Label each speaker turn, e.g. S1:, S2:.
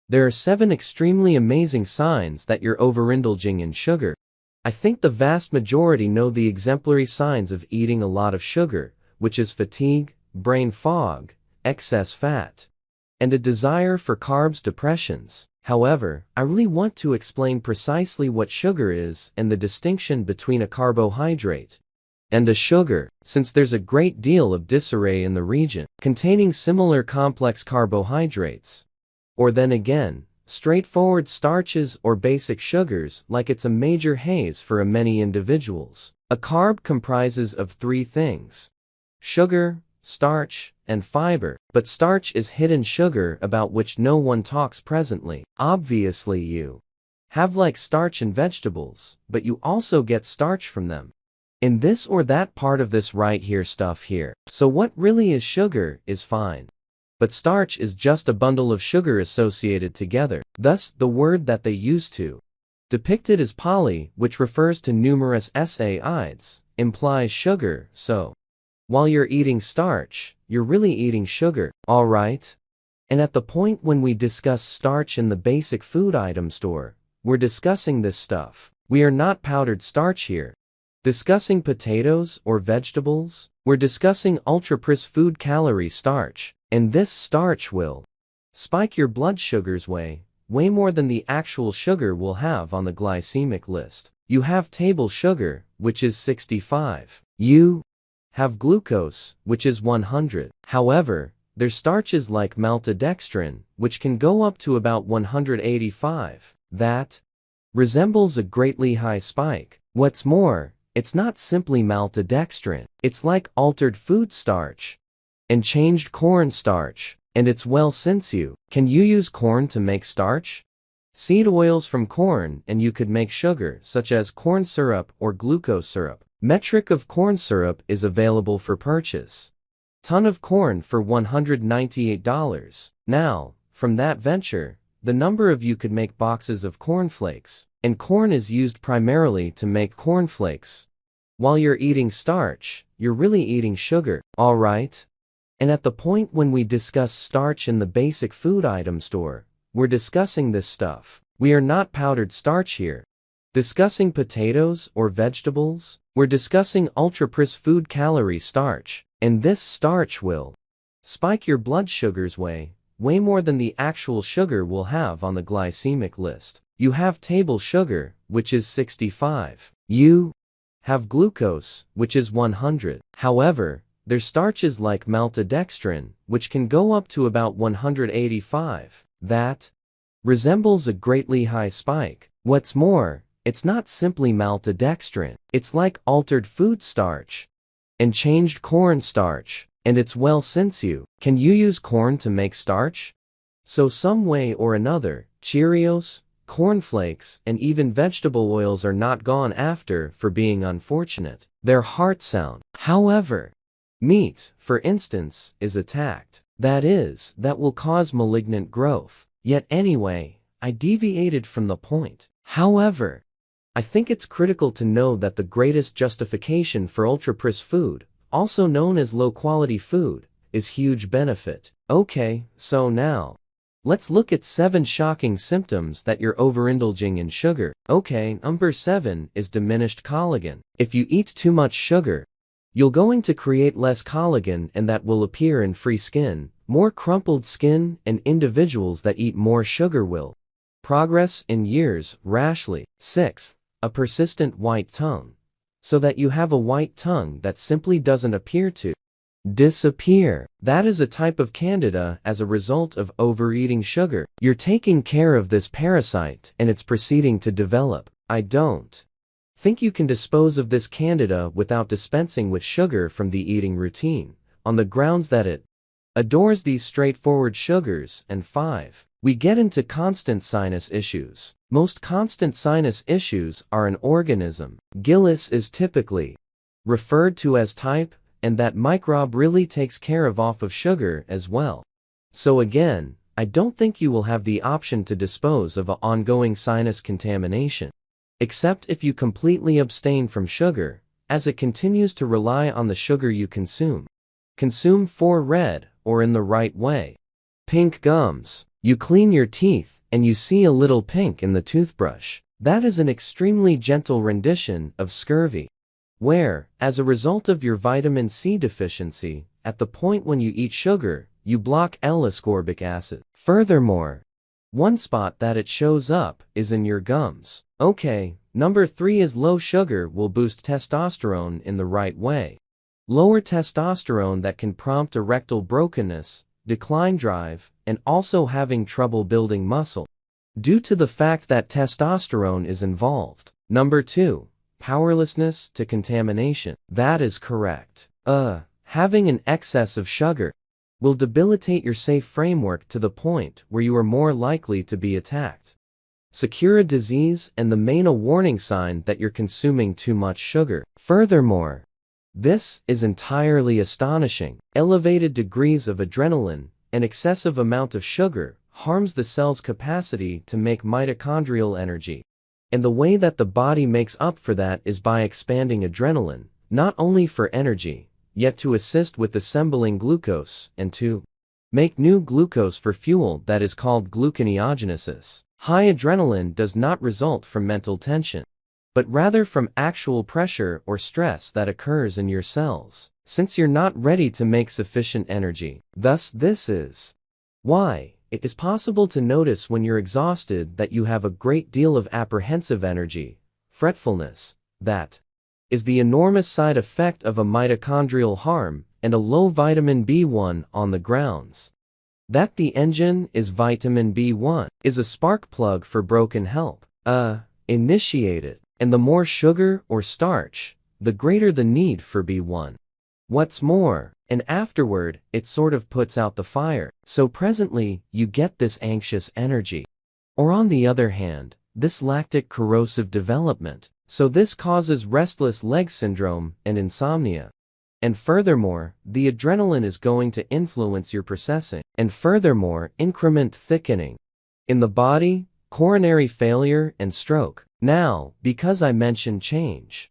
S1: There are 7 extremely amazing signs that you're overindulging in sugar. I think the vast majority know the exemplary signs of eating a lot of sugar, which is fatigue, brain fog, excess fat, and a desire for carbs depressions. However, I really want to explain precisely what sugar is and the distinction between a carbohydrate and a sugar, since there's a great deal of disarray in the region containing similar complex carbohydrates. Or then again, straightforward starches or basic sugars, like it's a major haze for many individuals. A carb comprises of 3 things: sugar, starch, and fiber, but starch is hidden sugar about which no one talks presently. Obviously you have like starch in vegetables, but you also get starch from them in this or that part of this right here stuff here. So what really is sugar is fine, but starch is just a bundle of sugar associated together. Thus, the word that they use to depict it as poly, which refers to numerous saccharides, implies sugar. So while you're eating starch, you're really eating sugar, alright? And at the point when we discuss starch in the basic food item store, we're discussing this stuff. We are not powdered starch here. Discussing potatoes or vegetables, we're discussing ultra-processed food calorie starch, and this starch will spike your blood sugars way more than the actual sugar will have on the glycemic list. You have table sugar, which is 65. You have glucose, which is 100. However, there's starches like maltodextrin, which can go up to about 185. That resembles a greatly high spike. What's more, it's not simply maltodextrin. It's like altered food starch and changed corn starch. And it's well, since you can use corn to make starch? Seed oils from corn, and you could make sugar, such as corn syrup or glucose syrup. Metric of corn syrup is available for purchase. Ton of corn for $198. Now, from that venture, the number of you could make boxes of cornflakes, and corn is used primarily to make cornflakes. While you're eating starch, you're really eating sugar, alright? And at the point when we discuss starch in the basic food item store, we're discussing this stuff. We are not powdered starch here. Discussing potatoes or vegetables, we're discussing ultra-processed food calorie starch, and this starch will spike your blood sugars way more than the actual sugar will have on the glycemic list. You have table sugar, which is 65. You have glucose, which is 100. However, there's starches like maltodextrin, which can go up to about 185. That resembles a greatly high spike. What's more, it's not simply maltodextrin. It's like altered food starch and changed corn starch. And it's well, since you can use corn to make starch? So some way or another, Cheerios, cornflakes, and even vegetable oils are not gone after for being unfortunate. They're heart sound. However, meat, for instance, is attacked. That will cause malignant growth. Yet anyway, I deviated from the point. However, I think it's critical to know that the greatest justification for ultra-processed food, also known as low-quality food, is huge benefit. Okay, so now, let's look at 7 shocking symptoms that you're overindulging in sugar. Okay, number 7 is diminished collagen. If you eat too much sugar, you're going to create less collagen, and that will appear in free skin, more crumpled skin, and individuals that eat more sugar will progress in years rashly. 6. A persistent white tongue. So that you have a white tongue that simply doesn't appear to disappear. That is a type of Candida as a result of overeating sugar. You're taking care of this parasite and it's proceeding to develop. I don't think you can dispose of this Candida without dispensing with sugar from the eating routine, on the grounds that it adores these straightforward sugars. And 5. We get into constant sinus issues. Most constant sinus issues are an organism. Gillis is typically referred to as type, and that microbe really takes care of off of sugar as well. So again, I don't think you will have the option to dispose of an ongoing sinus contamination, except if you completely abstain from sugar, as it continues to rely on the sugar you consume. Consume for red, or in the right way. Pink gums. You clean your teeth, and you see a little pink in the toothbrush. That is an extremely gentle rendition of scurvy, where, as a result of your vitamin C deficiency, at the point when you eat sugar, you block L-ascorbic acid. Furthermore, one spot that it shows up is in your gums. Okay, number 3 is low sugar will boost testosterone in the right way. Lower testosterone that can prompt erectile brokenness, decline drive, and also having trouble building muscle, due to the fact that testosterone is involved. Number 2. Powerlessness to contamination. That is correct. Having an excess of sugar will debilitate your safe framework to the point where you are more likely to be attacked, secure a disease, and the main a warning sign that you're consuming too much sugar. Furthermore, this is entirely astonishing. Elevated degrees of adrenaline, an excessive amount of sugar, harms the cell's capacity to make mitochondrial energy. And the way that the body makes up for that is by expanding adrenaline, not only for energy, yet to assist with assembling glucose, and to make new glucose for fuel that is called gluconeogenesis. High adrenaline does not result from mental tension, but rather from actual pressure or stress that occurs in your cells, since you're not ready to make sufficient energy. Thus, this is why it is possible to notice when you're exhausted that you have a great deal of apprehensive energy, fretfulness. That is the enormous side effect of a mitochondrial harm and a low vitamin B1 on the grounds that the engine is vitamin B1 is a spark plug for broken help. Initiated. And the more sugar or starch, the greater the need for B1. What's more, and afterward, it sort of puts out the fire. So presently, you get this anxious energy. Or on the other hand, this lactic corrosive development. So this causes restless leg syndrome and insomnia. And furthermore, the adrenaline is going to influence your processing. And furthermore, increment thickening in the body, coronary failure, and stroke. Now, because I mentioned change,